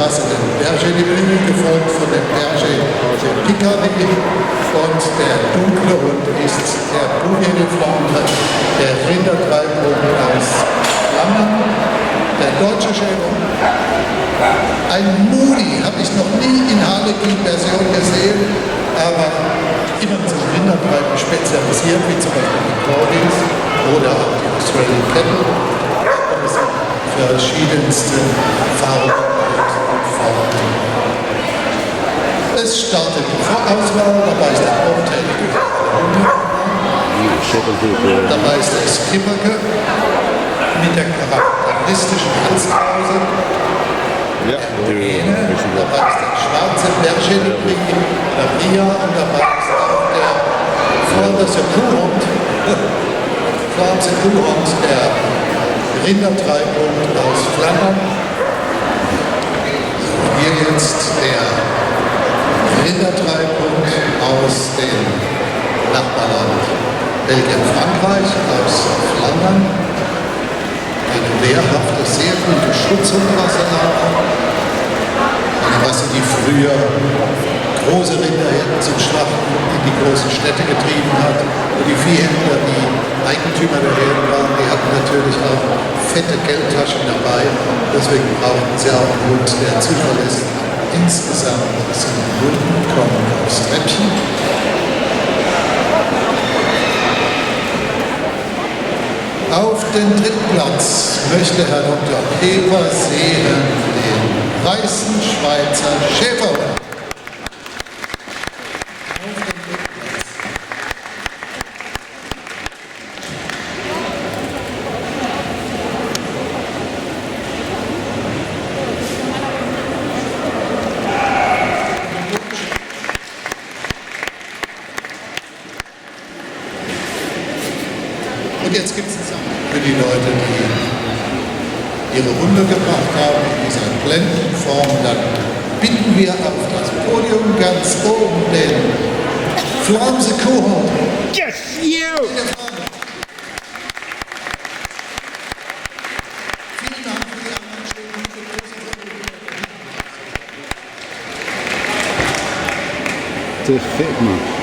Straße den Berger de Brie, gefolgt von dem Berger de Picardy, und der dunkle Hund ist der Bouvier de Flandre, der Rindertreibhund aus Flandern, der deutsche Schäferhund. Ein Moody habe ich noch nie in Harlequin-Version gesehen, aber immer zum Rindertreiben spezialisiert, wie zum Beispiel die Cordis oder auch die Australian Cattle. Und es sind verschiedenste Farben und Formen. Es startet die Vorauswahl, dabei ist der Haupttätige Hunde, dabei ist der Skipperke mit der charakteristischen Halskrause, der Hyäne, dabei ist der schwarze Berger de Brie, der Bria, und dabei ist auch der Flandrische Kuhhund, der Rindertreibhund aus Flandern. Hier jetzt der Rindertreibhund aus dem Nachbarland Belgien-Frankreich, aus Flandern. Eine wehrhafte, sehr gute Schutzhundrasse auch. Eine Rasse, die früher große Rinderherden zum Schlachten in die großen Städte getrieben hat. Und die Viehhändler, die Eigentümer der Herden waren, die hatten natürlich auch fette Geldtaschen dabei. Deswegen brauchten sie auch einen Hund, der zuverlässig insgesamt sind Hunden kommen aus Treppchen. Auf den dritten Platz möchte Herr Dr. Peter sehen den weißen Schweizer Schäferhund. Und jetzt gibt es einen Song für die Leute, die ihre Hunde gebracht haben in dieser Blendenform. Dann bitten wir auf das Podium ganz oben den Flamse Kuhhund. Yes, you! Vielen Dank für die Anmerkung. Das fehlt mir.